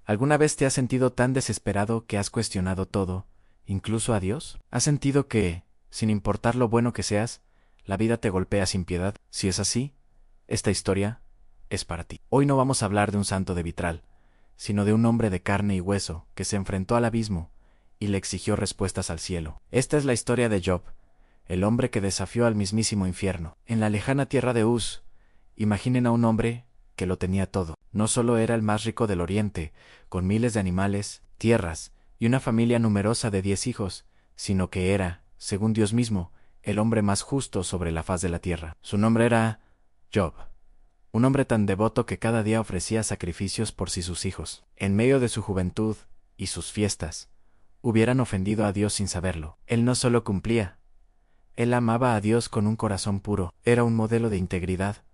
¿Alguna vez te has sentido tan desesperado que has cuestionado todo, incluso a Dios? ¿Has sentido que, sin importar lo bueno que seas, la vida te golpea sin piedad? Si es así, esta historia es para ti. Hoy no vamos a hablar de un santo de vitral, sino de un hombre de carne y hueso que se enfrentó al abismo y le exigió respuestas al cielo. Esta es la historia de Job, el hombre que desafió al mismísimo infierno. En la lejana tierra de Uz, imaginen a un hombre que lo tenía todo. No solo era el más rico del oriente, con miles de animales, tierras y una familia numerosa de 10 hijos, sino que era, según Dios mismo, el hombre más justo sobre la faz de la tierra. Su nombre era Job, un hombre tan devoto que cada día ofrecía sacrificios por si sus hijos, en medio de su juventud y sus fiestas, hubieran ofendido a Dios sin saberlo. Él no solo cumplía, él amaba a Dios con un corazón puro, era un modelo de integridad,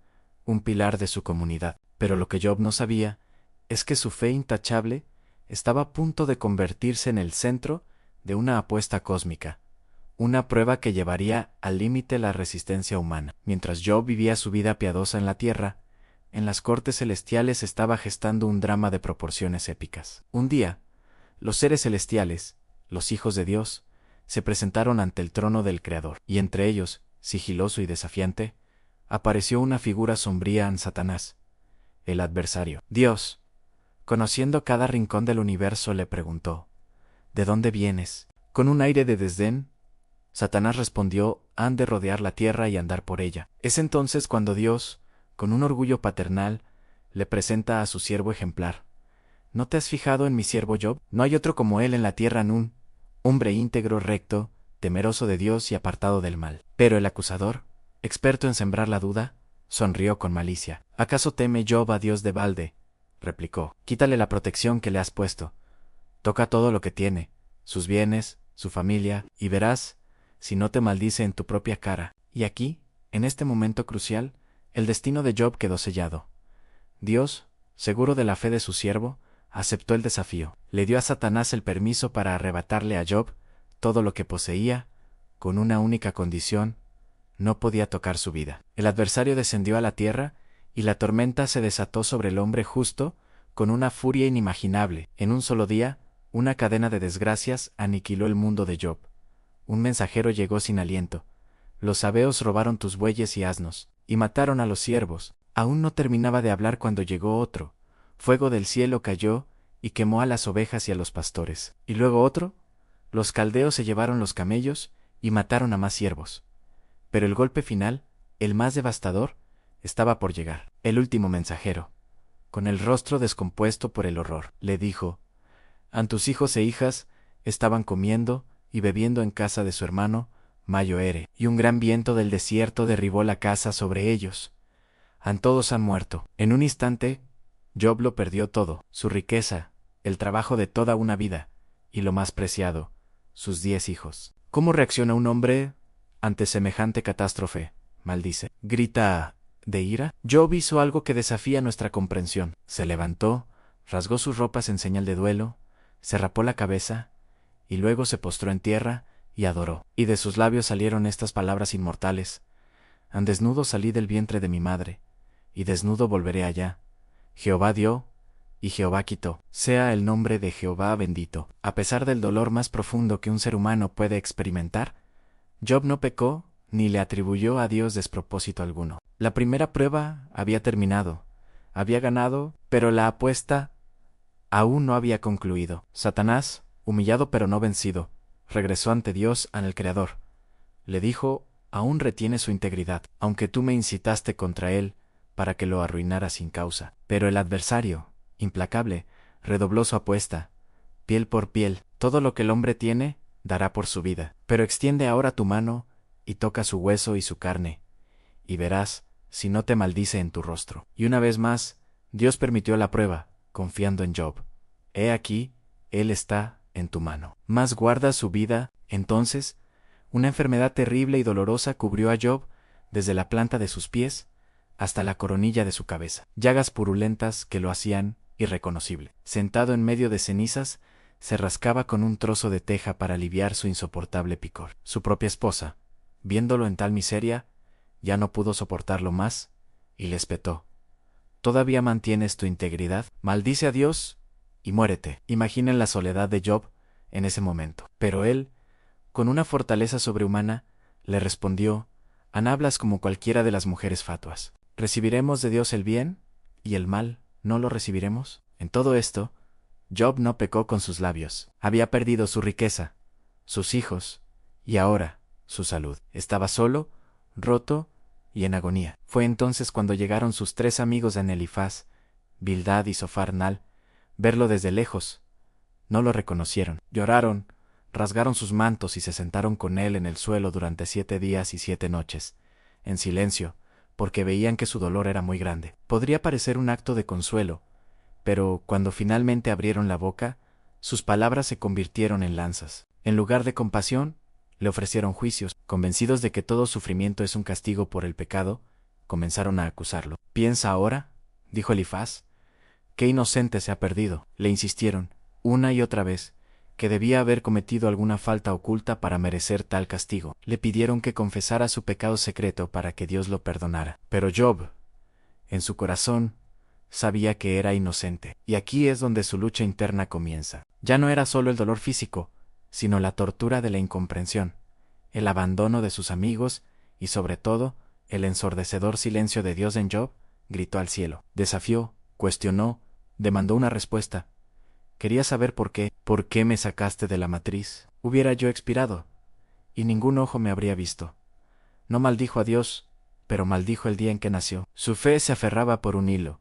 un pilar de su comunidad. Pero lo que Job no sabía es que su fe intachable estaba a punto de convertirse en el centro de una apuesta cósmica, una prueba que llevaría al límite la resistencia humana. Mientras Job vivía su vida piadosa en la tierra, en las cortes celestiales estaba gestando un drama de proporciones épicas. Un día, los seres celestiales, los hijos de Dios, se presentaron ante el trono del Creador, y entre ellos, sigiloso y desafiante, apareció una figura sombría en Satanás, el adversario. Dios, conociendo cada rincón del universo, le preguntó: ¿De dónde vienes? Con un aire de desdén, Satanás respondió: han de rodear la tierra y andar por ella. Es entonces cuando Dios, con un orgullo paternal, le presenta a su siervo ejemplar. ¿No te has fijado en mi siervo Job? No hay otro como él en la tierra, Nun, hombre íntegro, recto, temeroso de Dios y apartado del mal. Pero el acusador, experto en sembrar la duda, sonrió con malicia. ¿Acaso teme Job a Dios de balde? Replicó. Quítale la protección que le has puesto. Toca todo lo que tiene, sus bienes, su familia, y verás si no te maldice en tu propia cara. Y aquí, en este momento crucial, el destino de Job quedó sellado. Dios, seguro de la fe de su siervo, aceptó el desafío. Le dio a Satanás el permiso para arrebatarle a Job todo lo que poseía, con una única condición: no podía tocar su vida. El adversario descendió a la tierra, y la tormenta se desató sobre el hombre justo con una furia inimaginable. En un solo día, una cadena de desgracias aniquiló el mundo de Job. Un mensajero llegó sin aliento. Los sabeos robaron tus bueyes y asnos, y mataron a los siervos. Aún no terminaba de hablar cuando llegó otro. Fuego del cielo cayó y quemó a las ovejas y a los pastores. Y luego otro. Los caldeos se llevaron los camellos y mataron a más siervos. Pero el golpe final, el más devastador, estaba por llegar. El último mensajero, con el rostro descompuesto por el horror, le dijo: tus hijos e hijas estaban comiendo y bebiendo en casa de su hermano Mayoere, y un gran viento del desierto derribó la casa sobre ellos. Todos han muerto. En un instante, Job lo perdió todo: su riqueza, el trabajo de toda una vida, y lo más preciado, sus 10 hijos. ¿Cómo reacciona un hombre ante semejante catástrofe? Maldice. ¿Grita de ira? Job hizo algo que desafía nuestra comprensión. Se levantó, rasgó sus ropas en señal de duelo, se rapó la cabeza, y luego se postró en tierra y adoró. Y de sus labios salieron estas palabras inmortales: desnudo salí del vientre de mi madre, y desnudo volveré allá. Jehová dio, y Jehová quitó. Sea el nombre de Jehová bendito. A pesar del dolor más profundo que un ser humano puede experimentar, Job no pecó ni le atribuyó a Dios despropósito alguno. La primera prueba había terminado, había ganado, pero la apuesta aún no había concluido. Satanás, humillado pero no vencido, regresó ante Dios, ante el Creador. Le dijo: aún retiene su integridad, aunque tú me incitaste contra él para que lo arruinara sin causa. Pero el adversario, implacable, redobló su apuesta. Piel por piel, todo lo que el hombre tiene, dará por su vida. Pero extiende ahora tu mano y toca su hueso y su carne, y verás si no te maldice en tu rostro. Y una vez más, Dios permitió la prueba, confiando en Job. He aquí, él está en tu mano. Mas guarda su vida. Entonces, una enfermedad terrible y dolorosa cubrió a Job desde la planta de sus pies hasta la coronilla de su cabeza. Llagas purulentas que lo hacían irreconocible. Sentado en medio de cenizas, se rascaba con un trozo de teja para aliviar su insoportable picor. Su propia esposa, viéndolo en tal miseria, ya no pudo soportarlo más, y le espetó: ¿todavía mantienes tu integridad? Maldice a Dios y muérete. Imaginen la soledad de Job en ese momento. Pero él, con una fortaleza sobrehumana, le respondió: «Hablas como cualquiera de las mujeres fatuas. ¿Recibiremos de Dios el bien y el mal no lo recibiremos?». En todo esto, Job no pecó con sus labios. Había perdido su riqueza, sus hijos y ahora su salud. Estaba solo, roto y en agonía. Fue entonces cuando llegaron sus 3 amigos en Elifaz, Bildad y Sofar-Nal. Verlo desde lejos, no lo reconocieron. Lloraron, rasgaron sus mantos y se sentaron con él en el suelo durante 7 días y 7 noches, en silencio, porque veían que su dolor era muy grande. Podría parecer un acto de consuelo, pero cuando finalmente abrieron la boca, sus palabras se convirtieron en lanzas. En lugar de compasión, le ofrecieron juicios. Convencidos de que todo sufrimiento es un castigo por el pecado, comenzaron a acusarlo. «¿Piensa ahora?», dijo Elifaz, «qué inocente se ha perdido». Le insistieron, una y otra vez, que debía haber cometido alguna falta oculta para merecer tal castigo. Le pidieron que confesara su pecado secreto para que Dios lo perdonara. Pero Job, en su corazón, sabía que era inocente. Y aquí es donde su lucha interna comienza. Ya no era solo el dolor físico, sino la tortura de la incomprensión, el abandono de sus amigos y, sobre todo, el ensordecedor silencio de Dios. En Job gritó al cielo, desafió, cuestionó, demandó una respuesta. Quería saber por qué me sacaste de la matriz. Hubiera yo expirado, y ningún ojo me habría visto. No maldijo a Dios, pero maldijo el día en que nació. Su fe se aferraba por un hilo,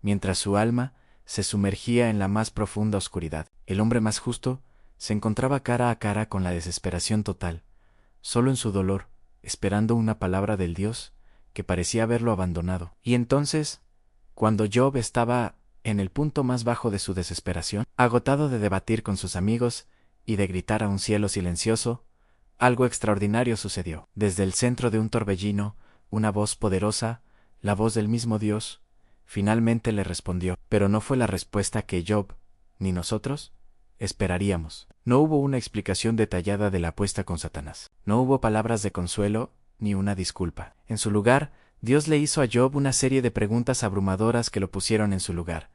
mientras su alma se sumergía en la más profunda oscuridad. El hombre más justo se encontraba cara a cara con la desesperación total, solo en su dolor, esperando una palabra del Dios que parecía haberlo abandonado. Y entonces, cuando Job estaba en el punto más bajo de su desesperación, agotado de debatir con sus amigos y de gritar a un cielo silencioso, algo extraordinario sucedió. Desde el centro de un torbellino, una voz poderosa, la voz del mismo Dios, finalmente le respondió. Pero no fue la respuesta que Job, ni nosotros, esperaríamos. No hubo una explicación detallada de la apuesta con Satanás. No hubo palabras de consuelo ni una disculpa. En su lugar, Dios le hizo a Job una serie de preguntas abrumadoras que lo pusieron en su lugar.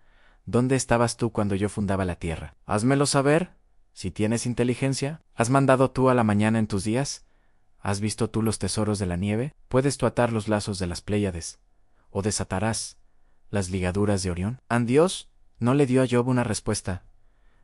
¿Dónde estabas tú cuando yo fundaba la tierra? Házmelo saber, si tienes inteligencia. ¿Has mandado tú a la mañana en tus días? ¿Has visto tú los tesoros de la nieve? ¿Puedes tú atar los lazos de las Pléyades? ¿O desatarás las ligaduras de Orión? Dios no le dio a Job una respuesta.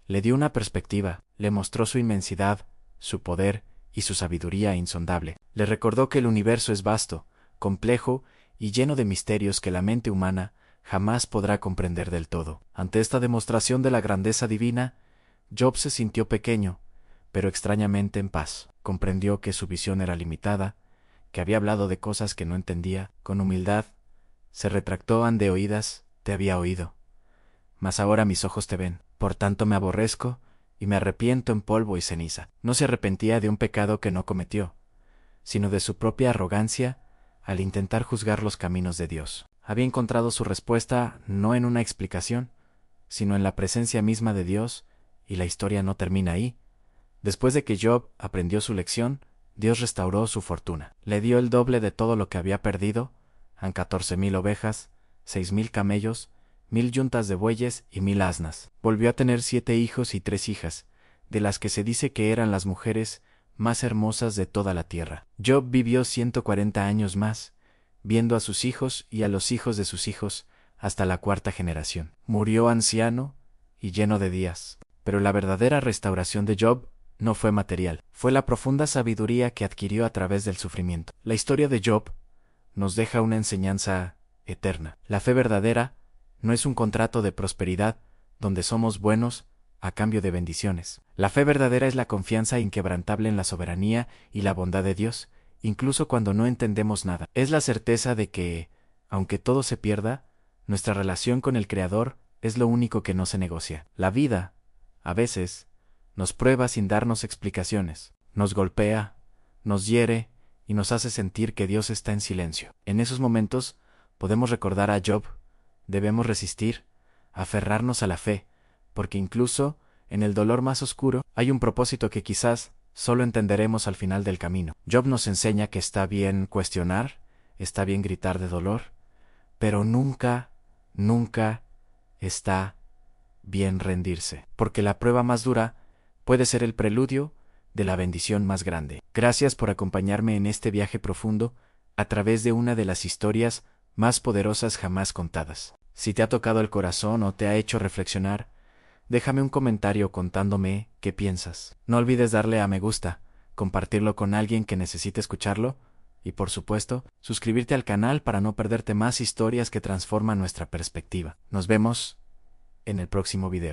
Le dio una perspectiva, le mostró su inmensidad, su poder y su sabiduría insondable. Le recordó que el universo es vasto, complejo y lleno de misterios que la mente humana jamás podrá comprender del todo. Ante esta demostración de la grandeza divina, Job se sintió pequeño, pero extrañamente en paz. Comprendió que su visión era limitada, que había hablado de cosas que no entendía. Con humildad, se retractó. «Ande oídas, te había oído, mas ahora mis ojos te ven. Por tanto me aborrezco y me arrepiento en polvo y ceniza». No se arrepentía de un pecado que no cometió, sino de su propia arrogancia al intentar juzgar los caminos de Dios. Había encontrado su respuesta no en una explicación, sino en la presencia misma de Dios, y la historia no termina ahí. Después de que Job aprendió su lección, Dios restauró su fortuna. Le dio el doble de todo lo que había perdido, a 14,000 ovejas, 6,000 camellos, 1,000 yuntas de bueyes y 1,000 asnas. Volvió a tener 7 hijos y 3 hijas, de las que se dice que eran las mujeres más hermosas de toda la tierra. Job vivió 140 años más, viendo a sus hijos y a los hijos de sus hijos hasta la 4ª generación. Murió anciano y lleno de días. Pero la verdadera restauración de Job no fue material, fue la profunda sabiduría que adquirió a través del sufrimiento. La historia de Job nos deja una enseñanza eterna. La fe verdadera no es un contrato de prosperidad donde somos buenos a cambio de bendiciones. La fe verdadera es la confianza inquebrantable en la soberanía y la bondad de Dios, incluso cuando no entendemos nada. Es la certeza de que, aunque todo se pierda, nuestra relación con el Creador es lo único que no se negocia. La vida, a veces, nos prueba sin darnos explicaciones, nos golpea, nos hiere y nos hace sentir que Dios está en silencio. En esos momentos podemos recordar a Job. Debemos resistir, aferrarnos a la fe, porque incluso en el dolor más oscuro hay un propósito que quizás solo entenderemos al final del camino. Job nos enseña que está bien cuestionar, está bien gritar de dolor, pero nunca, nunca está bien rendirse, porque la prueba más dura puede ser el preludio de la bendición más grande. Gracias por acompañarme en este viaje profundo a través de una de las historias más poderosas jamás contadas. Si te ha tocado el corazón o te ha hecho reflexionar, déjame un comentario contándome qué piensas. No olvides darle a me gusta, compartirlo con alguien que necesite escucharlo y, por supuesto, suscribirte al canal para no perderte más historias que transforman nuestra perspectiva. Nos vemos en el próximo video.